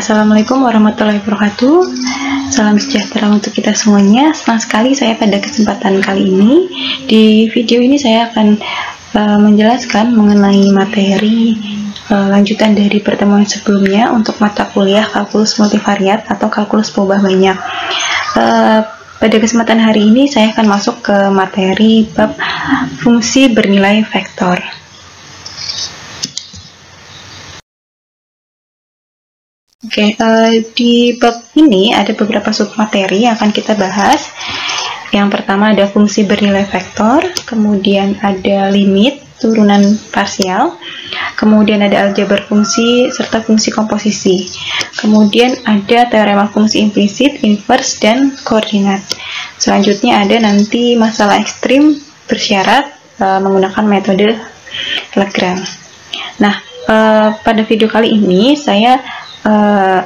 Assalamualaikum warahmatullahi wabarakatuh. Salam sejahtera untuk kita semuanya. Senang sekali saya pada kesempatan kali ini. Di video ini saya akan menjelaskan mengenai materi lanjutan dari pertemuan sebelumnya untuk mata kuliah kalkulus multivariat atau kalkulus pola banyak. Pada kesempatan hari ini saya akan masuk ke materi bab fungsi bernilai vektor. Oke, di bab ini ada beberapa submateri yang akan kita bahas. Yang pertama ada fungsi bernilai vektor, kemudian ada limit, turunan parsial, kemudian ada aljabar fungsi, serta fungsi komposisi. Kemudian ada teorema fungsi implisit, inverse, dan koordinat. Selanjutnya ada nanti masalah ekstrim bersyarat menggunakan metode Lagrange. Nah, pada video kali ini saya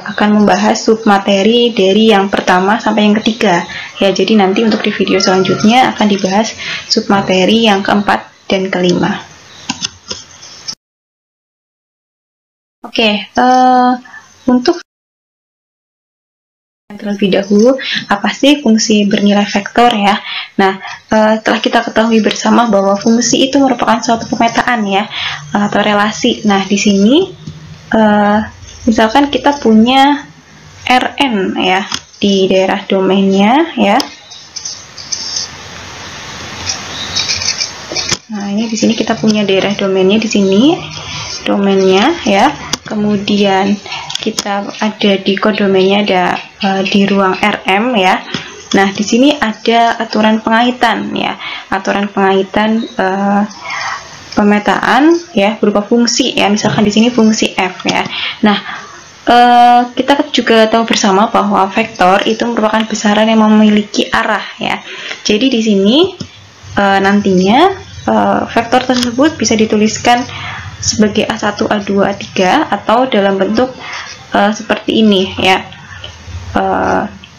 akan membahas submateri dari yang pertama sampai yang ketiga ya, jadi nanti untuk di video selanjutnya akan dibahas submateri yang keempat dan kelima. Oke, untuk terlebih dahulu apa sih fungsi bernilai vektor ya. Nah, telah kita ketahui bersama bahwa fungsi itu merupakan suatu pemetaan ya, atau relasi. Nah, di sini misalkan kita punya Rn ya di daerah domainnya ya. Nah, ini di sini kita punya daerah domainnya di sini, domainnya ya. Kemudian kita ada di kodomainnya ada di ruang Rm ya. Nah, di sini ada aturan pengaitan ya, aturan pengaitan pemetaan ya berupa fungsi ya, misalkan di sini fungsi f ya. Nah, kita juga tahu bersama bahwa vektor itu merupakan besaran yang memiliki arah ya. Jadi di sini nantinya vektor tersebut bisa dituliskan sebagai A1, A2, A3 atau dalam bentuk seperti ini ya,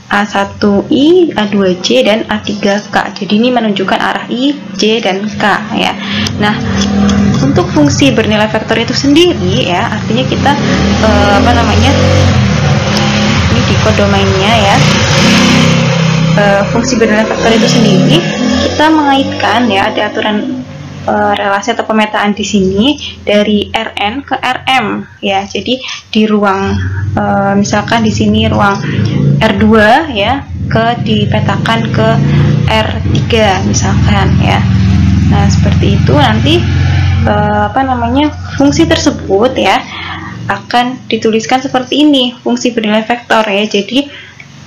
A1I, A2J, dan A3K. Jadi ini menunjukkan arah I, J, dan K ya. Nah, untuk fungsi bernilai vektor itu sendiri ya, artinya kita ini di kodomainnya ya, fungsi bernilai vektor itu sendiri kita mengaitkan ya, ada aturan relasi atau pemetaan di sini dari Rn ke Rm ya. Jadi di ruang misalkan di sini ruang R2 ya dipetakan ke R3 misalkan ya. Nah, seperti itu nanti fungsi tersebut ya akan dituliskan seperti ini, fungsi bernilai vektor ya. Jadi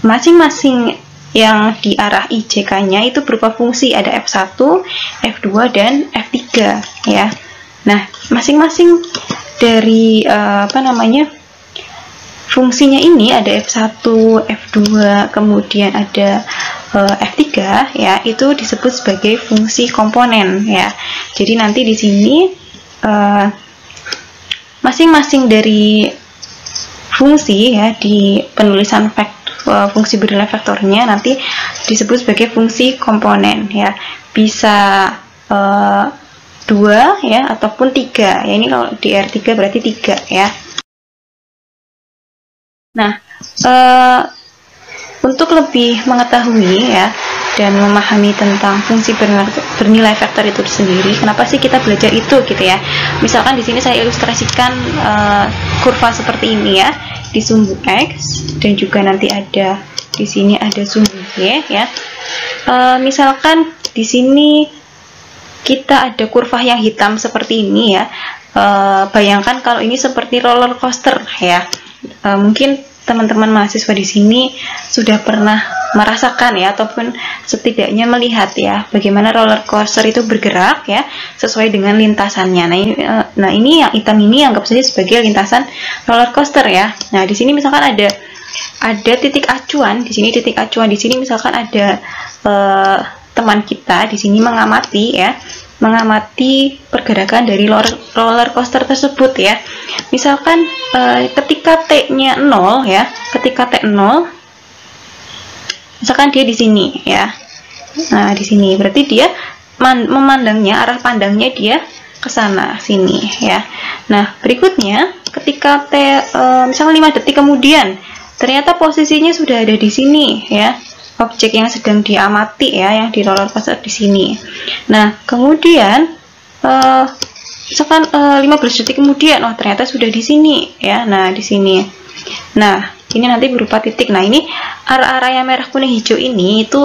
masing-masing yang di arah IJK-nya itu berupa fungsi, ada F1, F2, dan F3 ya. Nah, masing-masing dari fungsinya ini ada F1, F2, kemudian ada F3 ya, itu disebut sebagai fungsi komponen ya. Jadi nanti di sini masing-masing dari fungsi ya di penulisan fungsi bernilai vektornya nanti disebut sebagai fungsi komponen ya, bisa 2 ya ataupun 3 ya. Ini kalau di R3 berarti 3 ya. Nah, untuk lebih mengetahui ya dan memahami tentang fungsi bernilai vektor itu sendiri, kenapa sih kita belajar itu gitu ya. Misalkan di sini saya ilustrasikan kurva seperti ini ya, di sumbu X dan juga nanti ada di sini ada sumbu Y ya. Misalkan di sini kita ada kurva yang hitam seperti ini ya. Bayangkan kalau ini seperti roller coaster ya. Mungkin teman-teman mahasiswa di sini sudah pernah merasakan ya, ataupun setidaknya melihat ya bagaimana roller coaster itu bergerak ya sesuai dengan lintasannya. Nah, ini yang hitam ini anggap saja sebagai lintasan roller coaster ya. Nah, di sini misalkan ada titik acuan, di sini titik acuan, di sini misalkan ada teman kita di sini mengamati ya, mengamati pergerakan dari roller coaster tersebut ya. Misalkan ketika T-nya 0 ya, ketika T 0 misalkan dia di sini ya. Nah, di sini berarti dia memandangnya, arah pandangnya dia ke sana sini ya. Nah, berikutnya ketika misalnya 5 detik kemudian ternyata posisinya sudah ada di sini ya. Objek yang sedang diamati ya, yang di roller coaster di sini. Nah, kemudian misalkan 15 detik kemudian, oh ternyata sudah di sini ya. Nah, di sini. Nah, ini nanti berupa titik. Nah, ini arah-arah yang merah, kuning, hijau ini itu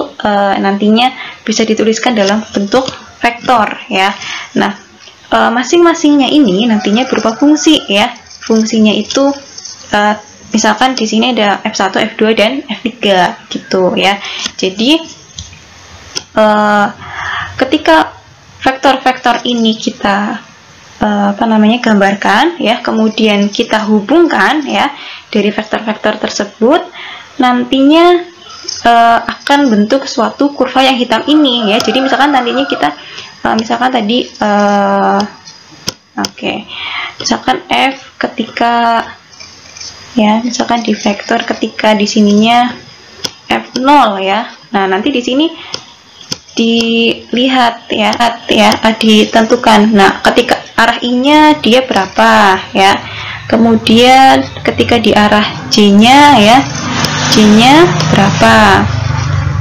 nantinya bisa dituliskan dalam bentuk vektor ya. Nah, masing-masingnya ini nantinya berupa fungsi ya. Fungsinya itu misalkan di sini ada F1, F2 dan F3 gitu ya. Jadi ketika vektor-vektor ini kita gambarkan ya, kemudian kita hubungkan ya dari vektor-vektor tersebut, nantinya akan bentuk suatu kurva yang hitam ini ya. Jadi misalkan nantinya kita misalkan tadi misalkan F ketika ya, misalkan di vektor ketika di sininya F0 ya. Nah, nanti di sini dilihat ya, ditentukan. Nah, ketika arah I-nya dia berapa ya. Kemudian ketika di arah J-nya ya, J-nya berapa.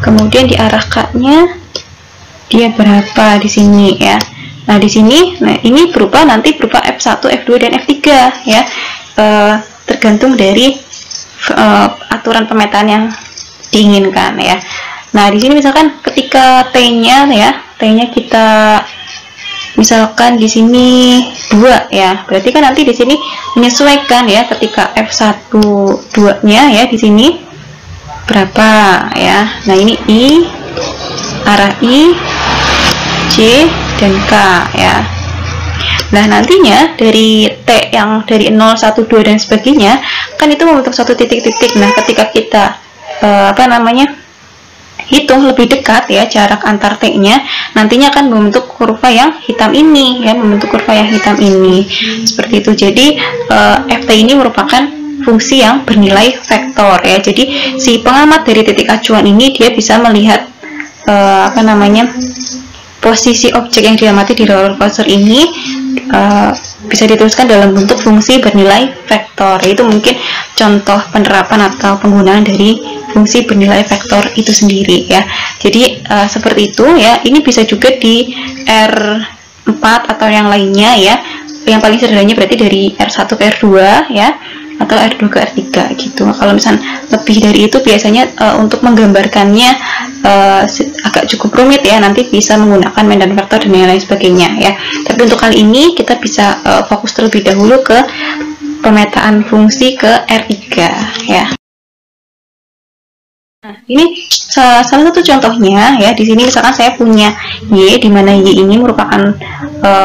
Kemudian di arah K-nya dia berapa di sini ya. Nah, di sini ini nanti berupa F1, F2 dan F3 ya. Tergantung dari aturan pemetaan yang diinginkan ya. Nah, di sini misalkan ketika T-nya ya, T-nya kita misalkan di sini 2 ya. Berarti kan nanti di sini menyesuaikan ya, ketika F1 2-nya ya di sini berapa ya. Nah, ini I, arah I, J dan K ya. Nah, nantinya dari T yang dari 0, 1, 2 dan sebagainya kan itu membentuk satu titik-titik. Nah, ketika kita hitung lebih dekat ya jarak antar T-nya, nantinya akan membentuk kurva yang hitam ini ya, seperti itu. Jadi Ft ini merupakan fungsi yang bernilai vektor ya. Jadi si pengamat dari titik acuan ini dia bisa melihat posisi objek yang diamati di roller coaster ini bisa dituliskan dalam bentuk fungsi bernilai vektor. Itu mungkin contoh penerapan atau penggunaan dari fungsi bernilai vektor itu sendiri ya. Jadi seperti itu ya. Ini bisa juga di R4 atau yang lainnya ya. Yang paling sederhananya berarti dari R1 ke R2 ya, atau R2 ke R3 gitu. Kalau misalnya lebih dari itu biasanya untuk menggambarkannya agak cukup rumit ya, nanti bisa menggunakan medan vektor dan lain sebagainya ya. Tapi untuk kali ini kita bisa fokus terlebih dahulu ke pemetaan fungsi ke R3 ya. Nah, ini salah satu contohnya ya. Di sini misalkan saya punya Y, di mana Y ini merupakan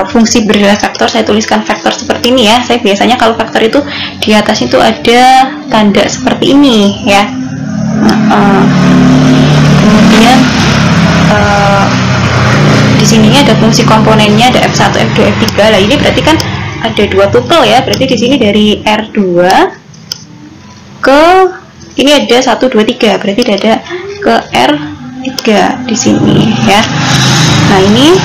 fungsi bernilai vektor. Saya tuliskan vektor seperti ini ya. Saya biasanya kalau vektor itu di atas itu ada tanda seperti ini ya. Kemudian di sininya ada fungsi komponennya, ada F1, F2, F3. Lah, ini berarti kan ada 2 tuple ya. Berarti di sini dari R2 ke ini ada 1, 2, 3, berarti ada ke R3 di sini ya. Nah, ini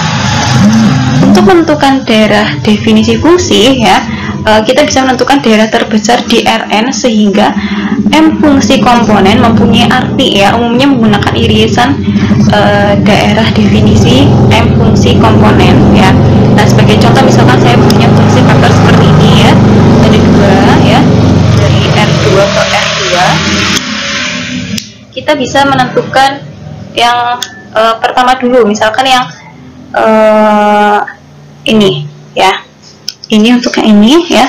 untuk menentukan daerah definisi fungsi ya, kita bisa menentukan daerah terbesar di Rn sehingga M fungsi komponen mempunyai arti ya. Umumnya menggunakan irisan daerah definisi M fungsi komponen ya. Nah, sebagai contoh misalkan saya punya fungsi vektor seperti ini ya, ada 2 ya, dari R2 ke R2. Kita bisa menentukan yang pertama dulu, misalkan yang ini ya. Ini untuk yang ini ya.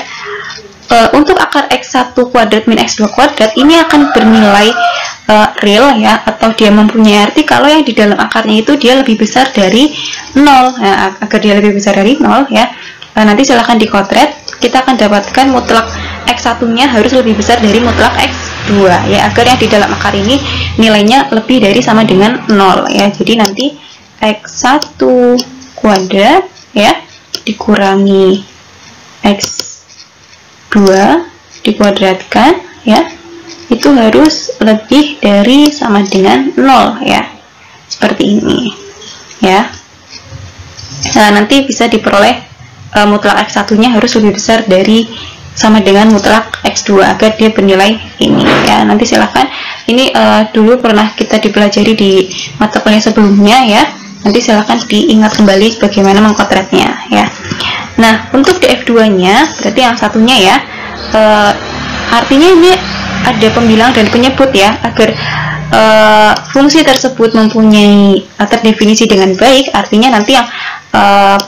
Untuk akar X1 kuadrat min X2 kuadrat ini akan bernilai real ya, atau dia mempunyai arti kalau yang di dalam akarnya itu dia lebih besar dari 0. Nah, agar dia lebih besar dari 0 ya, nanti silahkan dikotret. Kita akan dapatkan mutlak X1 nya harus lebih besar dari mutlak X2 ya, agar yang di dalam akar ini nilainya lebih dari sama dengan 0 ya. Jadi nanti X1 kuadrat ya dikurangi X2 dikuadratkan ya, itu harus lebih dari sama dengan 0 ya, seperti ini ya. Nah, nanti bisa diperoleh mutlak X1-nya harus lebih besar dari sama dengan mutlak X2 agar dia bernilai ini ya. Nanti silahkan, ini dulu pernah kita dipelajari di mata kuliah sebelumnya ya. Nanti silahkan diingat kembali bagaimana mengkotretnya ya. Nah, untuk DF2-nya berarti yang satunya ya, artinya ini ada pembilang dan penyebut ya, agar fungsi tersebut mempunyai terdefinisi dengan baik. Artinya nanti yang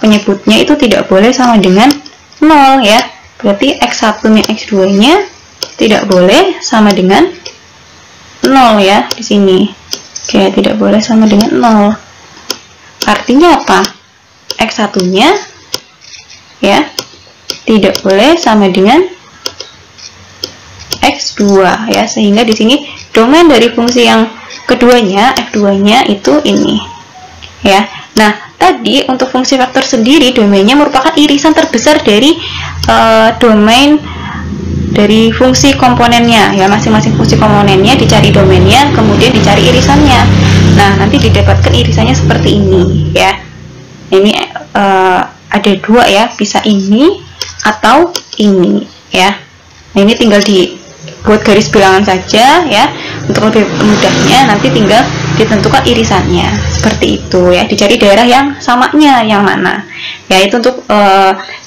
penyebutnya itu tidak boleh sama dengan 0 ya. Berarti X1 dan X2-nya tidak boleh sama dengan 0 ya di sini. Oke, tidak boleh sama dengan 0. Artinya apa? X1-nya ya tidak boleh sama dengan X2 ya, sehingga di sini domain dari fungsi yang keduanya, F2-nya itu ini ya. Nah, tadi untuk fungsi vektor sendiri domainnya merupakan irisan terbesar dari domain dari fungsi komponennya ya. Masing-masing fungsi komponennya dicari domainnya, kemudian dicari irisannya. Nah, nanti didapatkan irisannya seperti ini ya. Ini ada dua ya, bisa ini atau ini ya. Nah, ini tinggal dibuat garis bilangan saja ya. Untuk lebih mudahnya nanti tinggal ditentukan irisannya seperti itu ya. Dicari daerah yang samanya yang mana. Yaitu untuk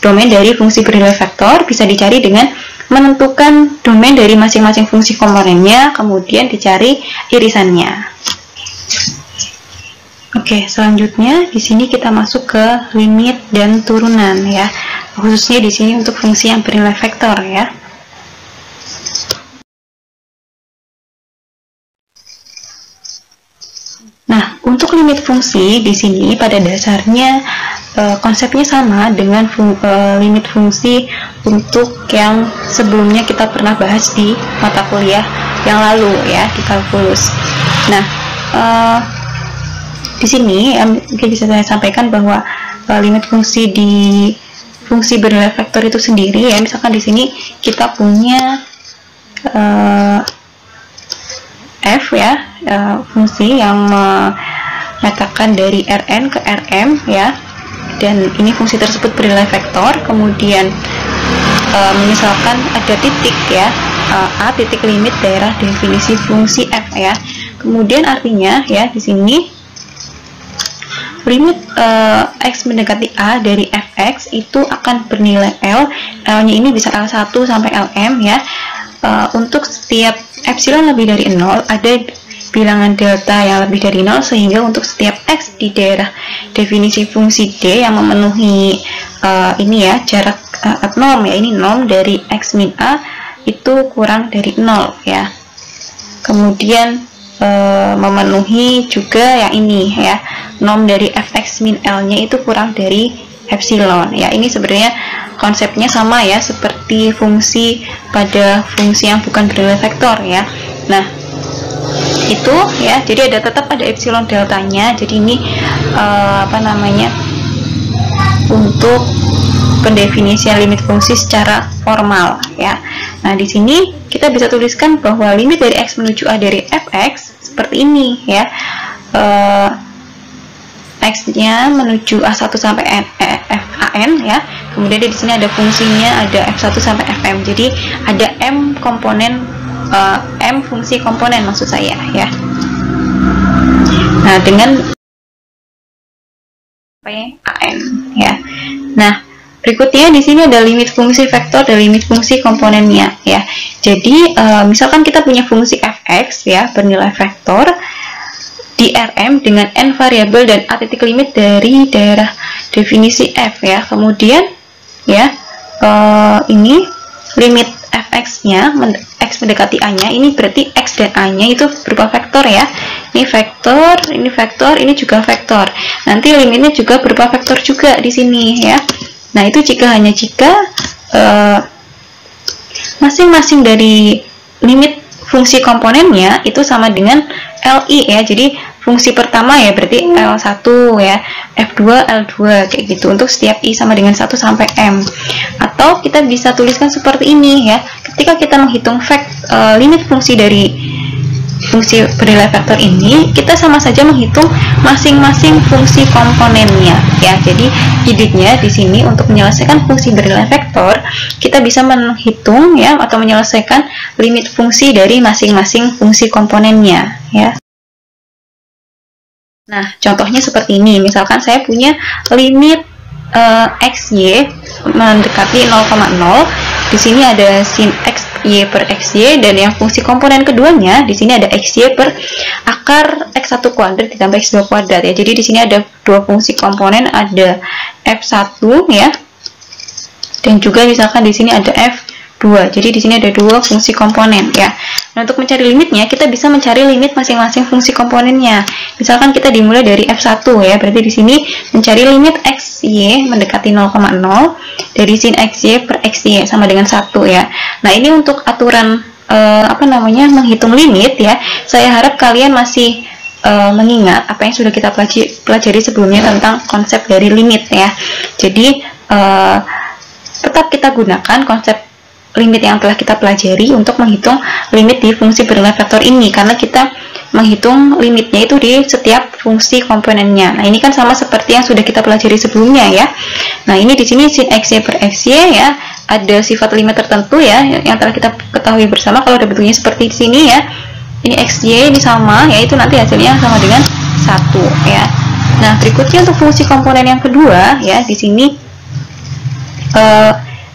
domain dari fungsi bernilai vektor bisa dicari dengan menentukan domain dari masing-masing fungsi komponennya, kemudian dicari irisannya. Oke, selanjutnya di sini kita masuk ke limit dan turunan ya. Khususnya di sini untuk fungsi yang bernilai vektor ya. Nah, untuk limit fungsi di sini pada dasarnya konsepnya sama dengan limit fungsi untuk yang sebelumnya kita pernah bahas di mata kuliah yang lalu ya, di kalkulus. Nah, di sini mungkin bisa saya sampaikan bahwa limit fungsi di fungsi bernilai vektor itu sendiri ya. Misalkan di sini kita punya f ya, fungsi yang memetakan dari Rn ke Rm ya, dan ini fungsi tersebut bernilai vektor. Kemudian misalkan ada titik ya, A titik limit daerah definisi fungsi f ya. Kemudian artinya ya di sini limit x mendekati A dari fx itu akan bernilai L. L-nya ini bisa L1 sampai Lm ya. Untuk setiap epsilon lebih dari 0 ada bilangan delta yang lebih dari 0, sehingga untuk setiap x di daerah definisi fungsi D yang memenuhi ini ya, jarak norm ya, ini norm dari x min A itu kurang dari 0 ya. Kemudian memenuhi juga yang ini ya, norm dari fx min L nya itu kurang dari epsilon ya. Ini sebenarnya konsepnya sama ya seperti fungsi pada fungsi yang bukan bernilai vektor ya. Nah, itu ya, jadi tetap ada epsilon deltanya. Jadi ini untuk pendefinisian limit fungsi secara formal ya. Nah, di sini kita bisa tuliskan bahwa limit dari x menuju A dari fx seperti ini ya. X-nya menuju A1 sampai FAN ya. Kemudian di sini ada fungsinya, ada F1 sampai Fm. Jadi ada M komponen, M fungsi komponen maksud saya ya. Nah, dengan PAN ya. Nah, berikutnya di sini ada limit fungsi vektor dan limit fungsi komponennya ya. Jadi misalkan kita punya fungsi fx ya bernilai vektor di Rm dengan n variabel dan A titik limit dari daerah definisi f ya. Kemudian ya ini limit fx-nya x mendekati A-nya, ini berarti x dan A-nya itu berupa vektor ya. Ini vektor, ini vektor, ini juga vektor. Nanti limitnya juga berupa vektor juga di sini ya. Nah, itu hanya jika masing-masing dari limit fungsi komponennya itu sama dengan LI ya. Jadi fungsi pertama ya berarti L1 ya, F2, L2 kayak gitu untuk setiap I sama dengan 1 sampai M. Atau kita bisa tuliskan seperti ini ya. Ketika kita menghitung limit fungsi dari fungsi bernilai vektor ini, kita sama saja menghitung masing-masing fungsi komponennya ya. Jadi idenya di sini untuk menyelesaikan fungsi bernilai vektor, kita bisa menghitung ya atau menyelesaikan limit fungsi dari masing-masing fungsi komponennya ya. Nah, contohnya seperti ini. Misalkan saya punya limit xy mendekati 0,0. Di sini ada sin xy per xy, dan yang fungsi komponen keduanya di sini ada xy per akar x1 kuadrat ditambah x2 kuadrat ya. Jadi di sini ada dua fungsi komponen, ada f1 ya. Dan juga misalkan di sini ada f2. Jadi di sini ada dua fungsi komponen ya. Nah, untuk mencari limitnya, kita bisa mencari limit masing-masing fungsi komponennya. Misalkan kita dimulai dari f1 ya, berarti di sini mencari limit xy mendekati 0,0 dari sin xy per xy sama dengan 1 ya. Nah, ini untuk aturan menghitung limit ya. Saya harap kalian masih mengingat apa yang sudah kita pelajari sebelumnya tentang konsep dari limit ya. Jadi tetap kita gunakan konsep limit yang telah kita pelajari untuk menghitung limit di fungsi bernilai vektor ini, karena kita menghitung limitnya itu di setiap fungsi komponennya. Nah, ini kan sama seperti yang sudah kita pelajari sebelumnya ya. Nah, ini di sini sin xy per xy ya, ada sifat limit tertentu ya yang telah kita ketahui bersama. Kalau ada bentuknya seperti di sini ya, ini xy ini sama ya, itu nanti hasilnya sama dengan 1 ya. Nah, berikutnya untuk fungsi komponen yang kedua ya, di sini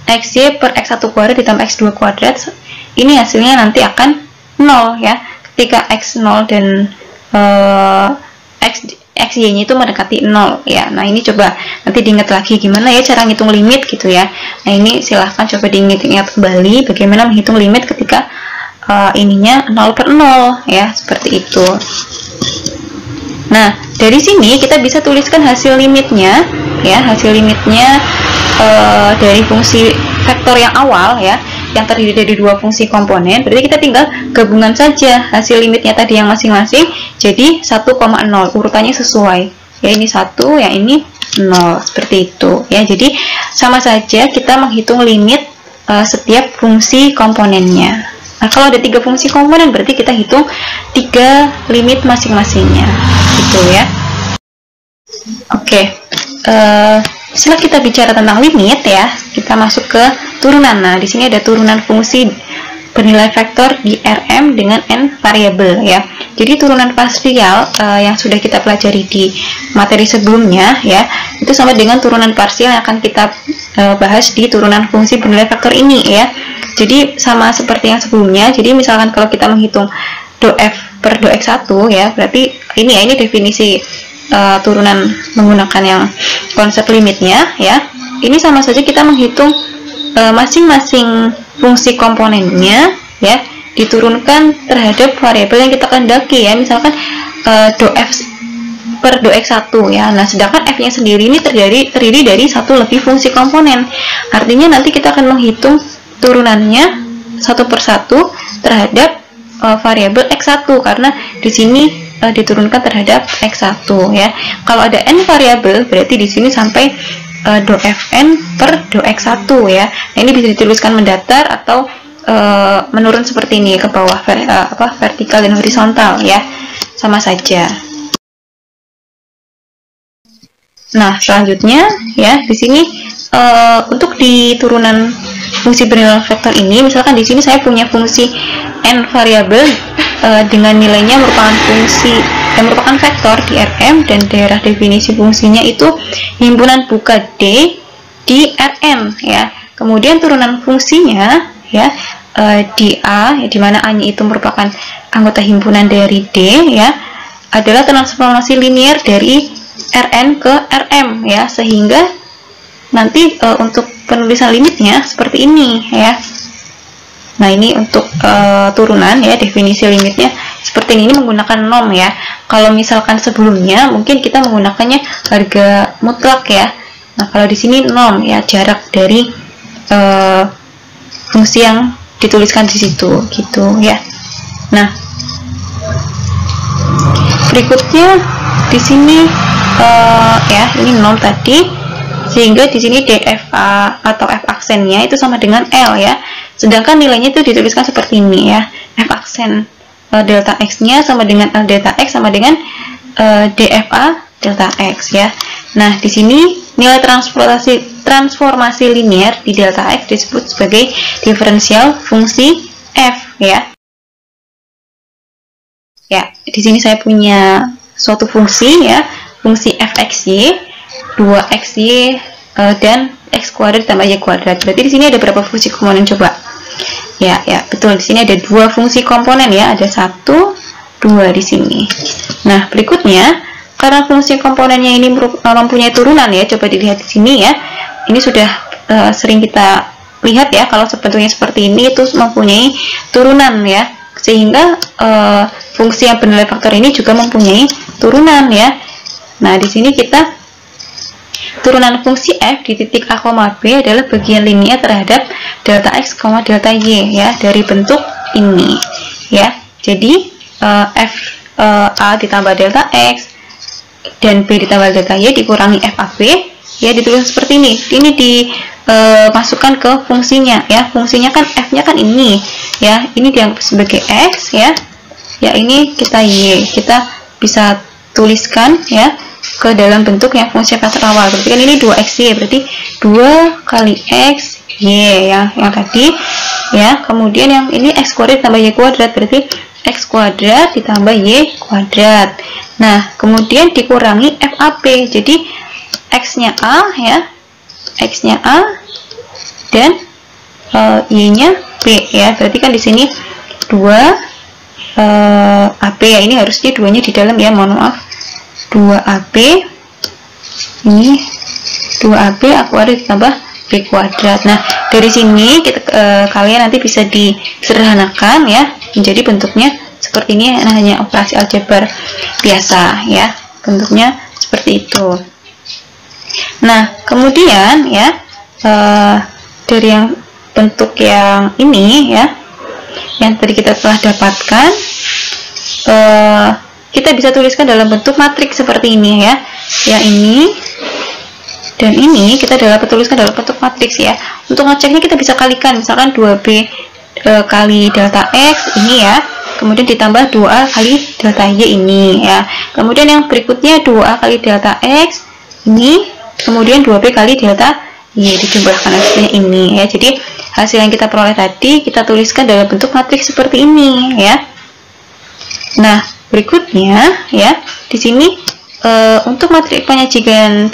xy per x1 kuadrat ditambah x2 kuadrat, ini hasilnya nanti akan 0 ya, ketika x0 dan xy-nya itu mendekati 0 ya. Nah, ini coba nanti diingat lagi gimana ya cara ngitung limit gitu ya. Nah, ini silahkan coba diingat kembali bagaimana menghitung limit ketika ininya 0 per 0 ya, seperti itu. Nah, dari sini kita bisa tuliskan hasil limitnya ya, hasil limitnya dari fungsi vektor yang awal ya, yang terdiri dari dua fungsi komponen. Berarti kita tinggal gabungan saja hasil limitnya tadi yang masing-masing jadi 1,0, urutannya sesuai ya, ini 1 ya, ini 0, seperti itu ya. Jadi sama saja kita menghitung limit setiap fungsi komponennya. Nah, kalau ada 3 fungsi komponen berarti kita hitung 3 limit masing-masingnya gitu ya. Oke, setelah kita bicara tentang limit ya, kita masuk ke turunan. Nah, di sini ada turunan fungsi bernilai vektor di Rm dengan n variabel ya. Jadi turunan parsial yang sudah kita pelajari di materi sebelumnya ya, itu sama dengan turunan parsial yang akan kita bahas di turunan fungsi bernilai vektor ini ya. Jadi sama seperti yang sebelumnya. Jadi misalkan kalau kita menghitung do f per do x1 ya, berarti ini ya, ini definisi turunan menggunakan yang konsep limitnya ya. Ini sama saja kita menghitung masing-masing fungsi komponennya ya, diturunkan terhadap variabel yang kita kehendaki ya. Misalkan do f per do x1 ya. Nah, sedangkan f-nya sendiri ini terdiri dari satu lebih fungsi komponen. Artinya nanti kita akan menghitung turunannya satu persatu terhadap variabel x1, karena di sini diturunkan terhadap x1 ya. Kalau ada n variabel berarti di sini sampai do fn per do x1 ya. Nah, ini bisa dituliskan mendatar atau menurun seperti ini ke bawah, vertikal dan horizontal ya, sama saja. Nah, selanjutnya ya, di sini untuk di turunan fungsi bernilai vektor ini, misalkan di sini saya punya fungsi n variabel dengan nilainya merupakan vektor di Rm, dan daerah definisi fungsinya itu himpunan buka D di Rm ya. Kemudian turunan fungsinya ya di A ya, di mana A-nya itu merupakan anggota himpunan dari D ya, adalah transformasi linear dari Rn ke Rm ya, sehingga nanti untuk penulisan limitnya seperti ini ya. Nah, ini untuk turunan ya, definisi limitnya seperti ini menggunakan nom ya. Kalau misalkan sebelumnya mungkin kita menggunakannya harga mutlak ya. Nah, kalau di sini nom ya, jarak dari fungsi yang dituliskan di situ gitu ya. Nah, berikutnya di sini ya, ini nom tadi, sehingga di sini dfa atau f aksennya itu sama dengan L ya. Sedangkan nilainya itu dituliskan seperti ini ya, f aksen delta X-nya sama dengan L delta X sama dengan DFA delta X ya. Nah, di sini nilai transformasi linear di delta X disebut sebagai diferensial fungsi f ya. Ya, di sini saya punya suatu fungsi ya, fungsi fxy, 2xy dan x kuadrat tambah y kuadrat. Berarti di sini ada berapa fungsi komponen coba? Ya, betul. Di sini ada 2 fungsi komponen ya, ada 1, 2 di sini. Nah, berikutnya karena fungsi komponennya ini mempunyai turunan ya, coba dilihat di sini ya. Ini sudah sering kita lihat ya, kalau bentuknya seperti ini itu mempunyai turunan ya, sehingga fungsi yang bernilai faktor ini juga mempunyai turunan ya. Nah, di sini kita turunan fungsi f di titik a, b adalah bagian linear terhadap delta x, delta y ya, dari bentuk ini ya. Jadi f a ditambah delta x dan b ditambah delta y dikurangi f ab ya, ditulis seperti ini. Ini dimasukkan ke fungsinya ya. Fungsinya kan f-nya kan ini ya, ini dianggap sebagai x ya. Ya, ini kita y, kita bisa tuliskan ya ke dalam bentuk yang fungsi faktor awal. Berarti kan ini 2xy, berarti 2 kali x y ya, yang tadi ya. Kemudian yang ini x kuadrat tambah y kuadrat, berarti x kuadrat ditambah y kuadrat. Nah, kemudian dikurangi FAB. Jadi x-nya a ya, x-nya a dan y-nya b ya. Berarti kan di sini 2 AB ya, ini harusnya 2-nya di dalam ya, mohon maaf. 2AB ini 2AB A kuadrat ditambah B kuadrat. Nah, dari sini kita, kalian nanti bisa disederhanakan ya menjadi bentuknya seperti ini, hanya operasi aljabar biasa ya, bentuknya seperti itu. Nah, kemudian ya dari yang bentuk yang ini ya, yang tadi kita telah dapatkan, kita bisa tuliskan dalam bentuk matriks seperti ini ya. Yang ini dan ini kita dapat tuliskan dalam bentuk matriks ya. Untuk ngeceknya kita bisa kalikan, misalkan 2B kali delta X ini ya, kemudian ditambah 2A kali delta Y ini ya. Kemudian yang berikutnya 2A kali delta X ini, kemudian 2B kali delta Y, dijumlahkan hasilnya ini ya. Jadi hasil yang kita peroleh tadi kita tuliskan dalam bentuk matriks seperti ini ya. Nah, berikutnya ya, di sini untuk matriks penyajian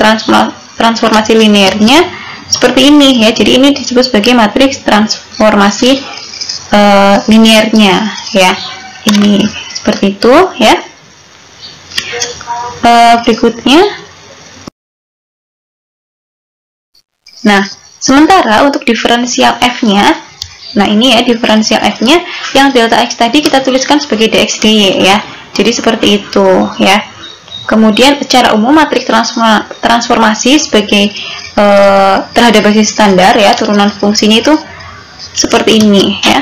transformasi linearnya seperti ini ya. Jadi ini disebut sebagai matriks transformasi linearnya ya. Ini seperti itu ya. Berikutnya, nah, sementara untuk diferensial f-nya, nah ini ya diferensial f-nya, yang delta x tadi kita tuliskan sebagai dx dy ya. Jadi seperti itu ya. Kemudian secara umum matriks transformasi sebagai terhadap basis standar ya, turunan fungsinya itu seperti ini ya.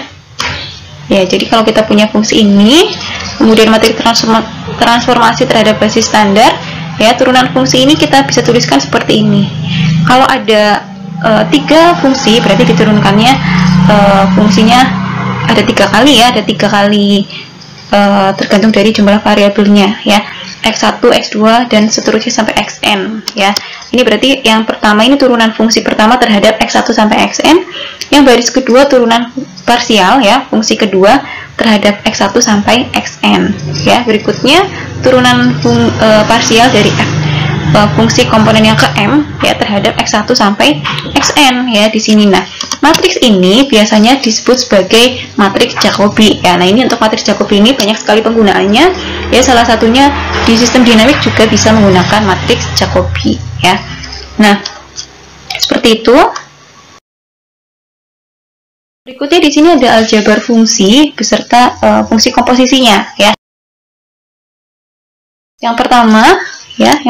Ya, jadi kalau kita punya fungsi ini, kemudian matriks transformasi terhadap basis standar ya, turunan fungsi ini kita bisa tuliskan seperti ini. Kalau ada 3 fungsi, berarti diturunkannya fungsinya ada 3 kali ya, ada 3 kali tergantung dari jumlah variabelnya ya, x1, x2 dan seterusnya sampai xn ya. Ini berarti yang pertama ini turunan fungsi pertama terhadap x1 sampai xn, yang baris kedua turunan parsial ya, fungsi kedua terhadap x1 sampai xn ya. Berikutnya turunan parsial dari fungsi komponen yang ke m ya terhadap x1 sampai xn ya di sini. Nah, matriks ini biasanya disebut sebagai matriks Jacobi ya. Nah, ini untuk matriks Jacobi ini banyak sekali penggunaannya ya, salah satunya di sistem dinamik juga bisa menggunakan matriks Jacobi ya. Nah, seperti itu. Berikutnya di sini ada aljabar fungsi beserta fungsi komposisinya ya. Yang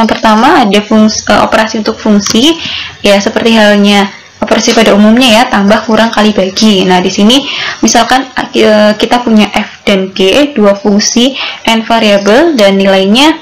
pertama ada operasi untuk fungsi ya, seperti halnya operasi pada umumnya ya, tambah kurang kali bagi. Nah, di sini misalkan kita punya f dan g, 2 fungsi n variabel dan nilainya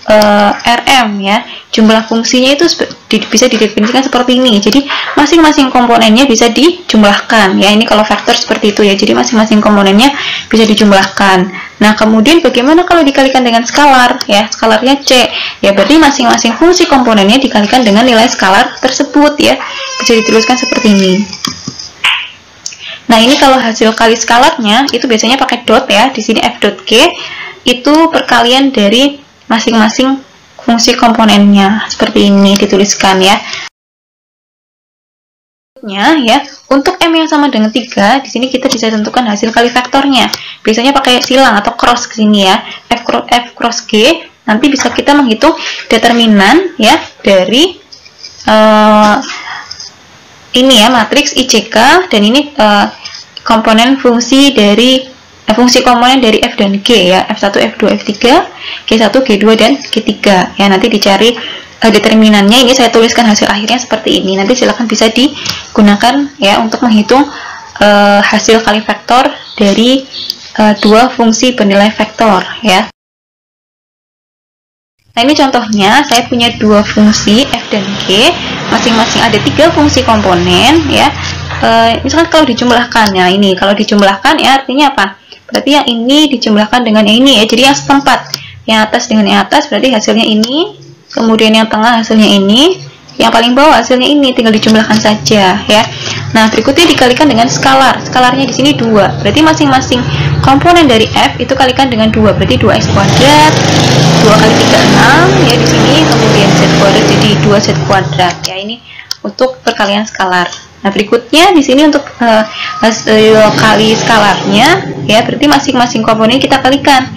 Rm ya. Jumlah fungsinya itu bisa didefinisikan seperti ini. Jadi masing-masing komponennya bisa dijumlahkan ya. Ini kalau vektor seperti itu ya. Jadi masing-masing komponennya bisa dijumlahkan. Nah, kemudian bagaimana kalau dikalikan dengan skalar ya? Skalarnya C. Ya, berarti masing-masing fungsi komponennya dikalikan dengan nilai skalar tersebut ya. Bisa dituliskan seperti ini. Nah, ini kalau hasil kali skalarnya itu biasanya pakai dot ya. Di sini f dot g itu perkalian dari masing-masing fungsi komponennya. Seperti ini dituliskan ya. Ya, untuk M yang sama dengan 3, di sini kita bisa tentukan hasil kali vektornya. Biasanya pakai silang atau cross ke sini ya. F cross G, nanti bisa kita menghitung determinan ya dari ini ya, matriks IJK, dan ini komponen fungsi dari fungsi komponen dari F dan G ya, F1, F2, F3, G1, G2, dan G3 ya. Nanti dicari determinannya. Ini saya tuliskan hasil akhirnya seperti ini. Nanti silakan bisa digunakan ya untuk menghitung hasil kali vektor dari dua fungsi bernilai vektor ya. Nah, ini contohnya saya punya dua fungsi F dan G, masing-masing ada 3 fungsi komponen ya. Misalkan kalau dijumlahkan ya, ini kalau dijumlahkan ya artinya apa? Berarti yang ini dijumlahkan dengan yang ini ya, jadi yang setempat, yang atas dengan yang atas berarti hasilnya ini, kemudian yang tengah hasilnya ini, yang paling bawah hasilnya ini, tinggal dijumlahkan saja ya. Nah, berikutnya dikalikan dengan skalar. Skalarnya di sini 2, berarti masing-masing komponen dari F itu kalikan dengan 2, berarti 2x kuadrat, 2 kali 3 6 ya di sini, kemudian z kuadrat jadi 2z kuadrat ya. Ini untuk perkalian skalar. Nah, berikutnya di sini untuk hasil kali skalarnya ya, berarti masing-masing komponen kita kalikan.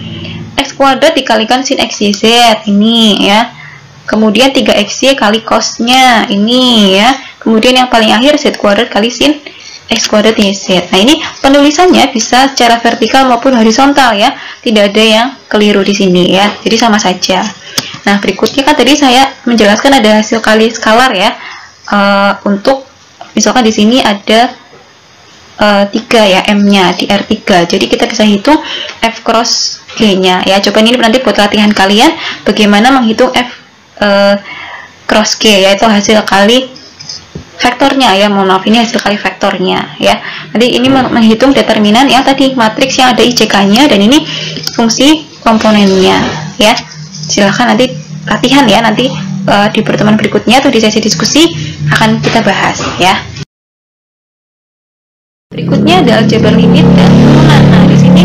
X kuadrat dikalikan sin x y z ini ya. Kemudian 3xy kali cosnya ini ya. Kemudian yang paling akhir z kuadrat kali sin x kuadrat y z. Nah, ini penulisannya bisa secara vertikal maupun horizontal ya. Tidak ada yang keliru di sini ya. Jadi sama saja. Nah, berikutnya kan tadi saya menjelaskan ada hasil kali skalar ya. Untuk misalkan di sini ada 3 ya M-nya di R3. Jadi kita bisa hitung F cross G-nya ya. Coba ini nanti buat latihan kalian bagaimana menghitung F cross G, yaitu hasil kali vektornya ya. Mohon maaf, ini hasil kali vektornya ya. Nanti ini menghitung determinan yang tadi matriks yang ada IJK-nya, dan ini fungsi komponennya ya. Silahkan nanti latihan ya, nanti di pertemuan berikutnya atau di sesi diskusi akan kita bahas ya. Berikutnya ada aljabar limit dan turunan. Nah, di sini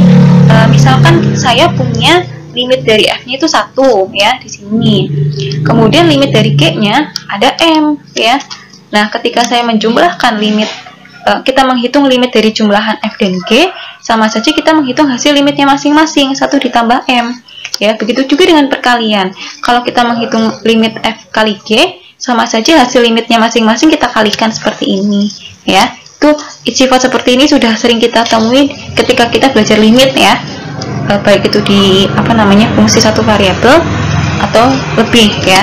misalkan saya punya limit dari F-nya itu 1 ya di sini. Kemudian limit dari G-nya ada M ya. Nah, ketika saya menjumlahkan limit, kita menghitung limit dari jumlahan F dan G, sama saja kita menghitung hasil limitnya masing-masing, 1 ditambah M ya. Begitu juga dengan perkalian. Kalau kita menghitung limit F kali G, sama saja hasil limitnya masing-masing kita kalikan seperti ini ya. Itu sifat seperti ini sudah sering kita temui ketika kita belajar limit ya, baik itu di fungsi satu variabel atau lebih ya.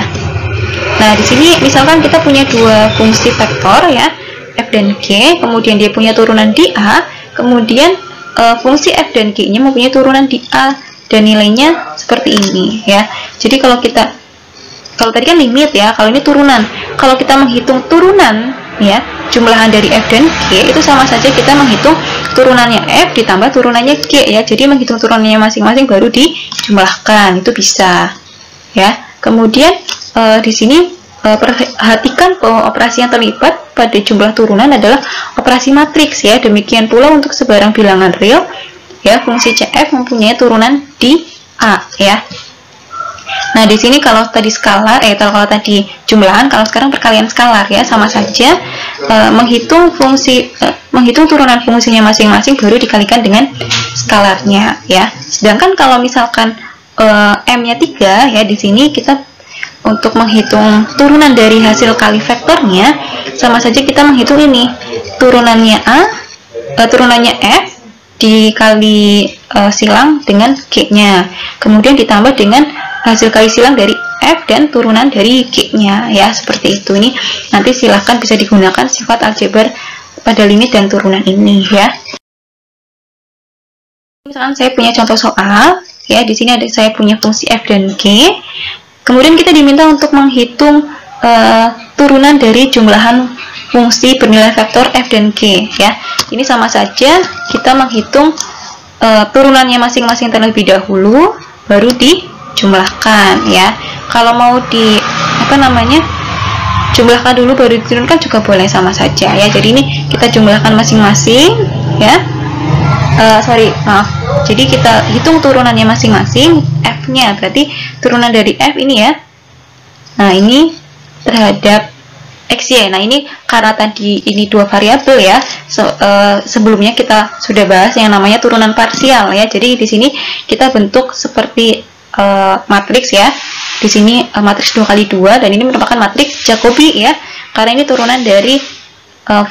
Nah, di sini misalkan kita punya dua fungsi vektor ya, F dan G, kemudian dia punya turunan di A, kemudian fungsi F dan G-nya mempunyai turunan di A dan nilainya seperti ini ya. Jadi kalau tadi kan limit ya, kalau ini turunan. Kalau kita menghitung turunan ya, jumlahan dari F dan G itu sama saja kita menghitung turunannya F ditambah turunannya G ya. Jadi menghitung turunannya masing-masing baru dijumlahkan, itu bisa ya. Kemudian di sini perhatikan bahwa operasi yang terlibat pada jumlah turunan adalah operasi matriks ya. Demikian pula untuk sebarang bilangan real ya, fungsi CF mempunyai turunan di A ya. Nah, di sini kalau tadi skalar, kalau tadi jumlahan, kalau sekarang perkalian skalar ya, sama saja menghitung turunan fungsinya masing-masing baru dikalikan dengan skalarnya ya. Sedangkan kalau misalkan M-nya 3 ya, di sini kita untuk menghitung turunan dari hasil kali vektornya, sama saja kita menghitung ini turunannya turunannya F dikali silang dengan G-nya, kemudian ditambah dengan hasil kali silang dari F dan turunan dari G-nya ya, seperti itu. Ini nanti silahkan bisa digunakan sifat aljabar pada limit dan turunan ini ya. Misalkan saya punya contoh soal ya, di sini saya punya fungsi F dan G. Kemudian kita diminta untuk menghitung turunan dari jumlahan fungsi bernilai vektor f dan g ya. Ini sama saja kita menghitung turunannya masing-masing terlebih dahulu, baru dijumlahkan ya. Kalau mau jumlahkan dulu baru diturunkan juga boleh, sama saja ya. Jadi ini kita jumlahkan masing-masing ya. Jadi kita hitung turunannya masing-masing, f-nya berarti turunan dari f ini ya. Nah, ini terhadap xy. Nah, ini karena tadi ini dua variabel ya. Sebelumnya kita sudah bahas yang namanya turunan parsial ya. Jadi di sini kita bentuk seperti matriks ya. Di sini matriks 2x2, dan ini merupakan matriks Jacobi ya. Karena ini turunan dari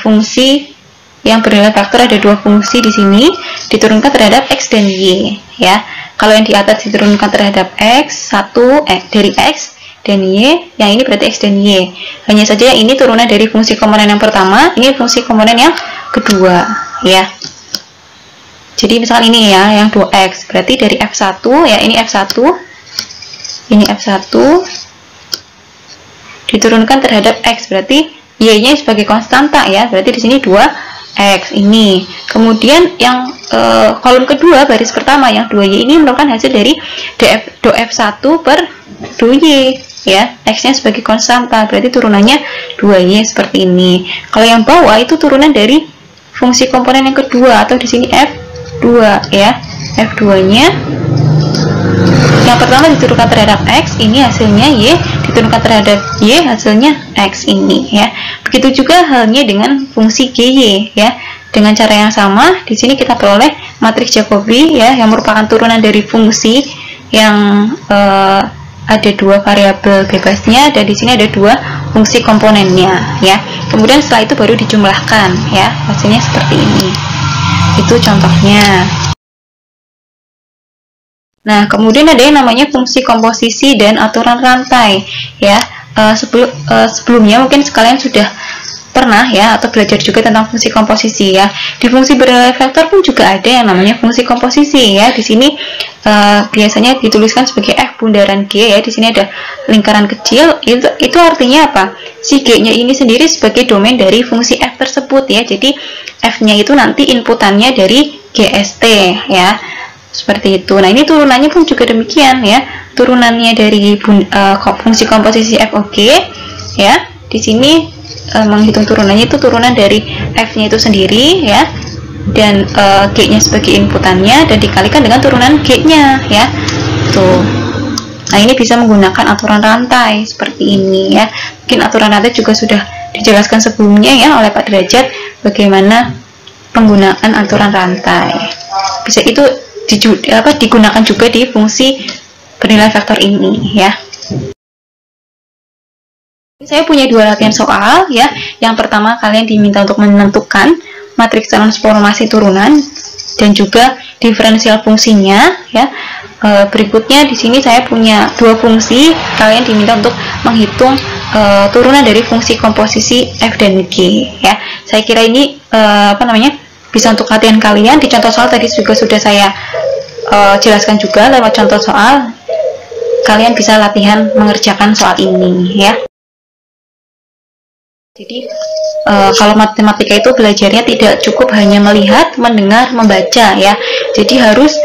fungsi yang bernilai vektor, ada dua fungsi di sini diturunkan terhadap x dan y ya. Kalau yang di atas diturunkan terhadap x, dari x dan y, yang ini berarti x dan y. Hanya saja yang ini turunan dari fungsi komponen yang pertama, ini fungsi komponen yang kedua ya. Jadi misalkan ini ya, yang 2x berarti dari f1 ya, ini f1 diturunkan terhadap x, berarti y-nya sebagai konstanta ya, berarti di sini 2x ini. Kemudian yang kolom kedua baris pertama yang 2y ini merupakan hasil dari df1 per 2y ya, x-nya sebagai konstanta, berarti turunannya 2y seperti ini. Kalau yang bawah itu turunan dari fungsi komponen yang kedua, atau di sini f2 ya. F2-nya yang pertama diturunkan terhadap x, ini hasilnya y, diturunkan terhadap y, hasilnya x ini ya. Begitu juga halnya dengan fungsi gy ya. Dengan cara yang sama, di sini kita peroleh matriks Jacobi ya, yang merupakan turunan dari fungsi yang ada dua variabel bebasnya, dan di sini ada dua fungsi komponennya ya. Kemudian setelah itu baru dijumlahkan ya, hasilnya seperti ini. Itu contohnya. Nah, kemudian ada yang namanya fungsi komposisi dan aturan rantai ya. Sebelumnya mungkin sekalian sudah pernah ya, atau belajar juga tentang fungsi komposisi ya. Di fungsi bernilai vektor pun juga ada yang namanya fungsi komposisi ya. Di sini biasanya dituliskan sebagai f bundaran g ya. Di sini ada lingkaran kecil. Itu artinya apa? Si g-nya ini sendiri sebagai domain dari fungsi f tersebut ya. Jadi f-nya itu nanti inputannya dari gst ya. Seperti itu. Nah, ini turunannya pun juga demikian ya. Turunannya dari fungsi komposisi FOG ya. Di sini menghitung turunannya itu turunan dari f-nya itu sendiri ya, dan g-nya sebagai inputannya, dan dikalikan dengan turunan g-nya ya. Tuh. Nah, ini bisa menggunakan aturan rantai seperti ini ya. Mungkin aturan rantai juga sudah dijelaskan sebelumnya ya oleh Pak Derajat, bagaimana penggunaan aturan rantai. Bisa itu digunakan juga di fungsi bernilai vektor ini ya. Saya punya dua latihan soal ya. Yang pertama, kalian diminta untuk menentukan matriks transformasi turunan dan juga diferensial fungsinya ya. Berikutnya di sini saya punya dua fungsi, kalian diminta untuk menghitung turunan dari fungsi komposisi f dan g ya. Saya kira ini bisa untuk latihan kalian. Di contoh soal tadi juga sudah saya jelaskan juga lewat contoh soal. Kalian bisa latihan mengerjakan soal ini ya. Jadi kalau matematika itu belajarnya tidak cukup hanya melihat, mendengar, membaca ya. Jadi harus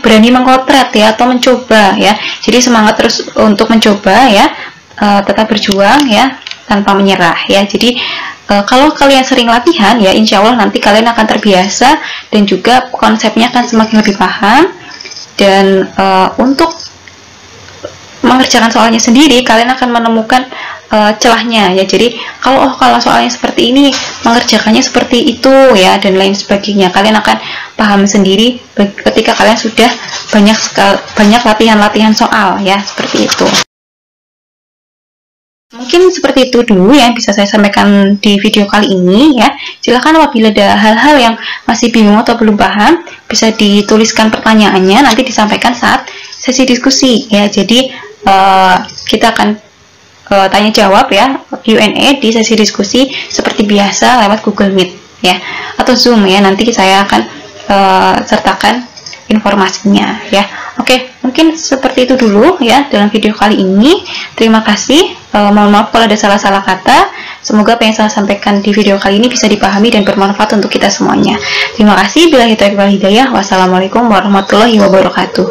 berani mengotret ya, atau mencoba ya. Jadi semangat terus untuk mencoba ya, tetap berjuang ya, tanpa menyerah ya. Jadi kalau kalian sering latihan ya, insya Allah nanti kalian akan terbiasa, dan juga konsepnya akan semakin lebih paham. Dan untuk mengerjakan soalnya sendiri, kalian akan menemukan celahnya ya. Jadi kalau soalnya seperti ini, mengerjakannya seperti itu ya, dan lain sebagainya, kalian akan paham sendiri ketika kalian sudah banyak latihan soal ya, seperti itu. Mungkin seperti itu dulu yang bisa saya sampaikan di video kali ini ya. Silahkan apabila ada hal-hal yang masih bingung atau belum paham, bisa dituliskan pertanyaannya, nanti disampaikan saat sesi diskusi ya. Jadi kita akan tanya jawab ya, Q&A di sesi diskusi seperti biasa lewat Google Meet ya, atau Zoom ya. Nanti saya akan sertakan informasinya ya. Oke, mungkin seperti itu dulu ya dalam video kali ini. Terima kasih. Mohon maaf kalau ada salah-salah kata. Semoga apa yang saya sampaikan di video kali ini bisa dipahami dan bermanfaat untuk kita semuanya. Terima kasih. Billahi taufiq wal hidayah. Wassalamualaikum warahmatullahi wabarakatuh.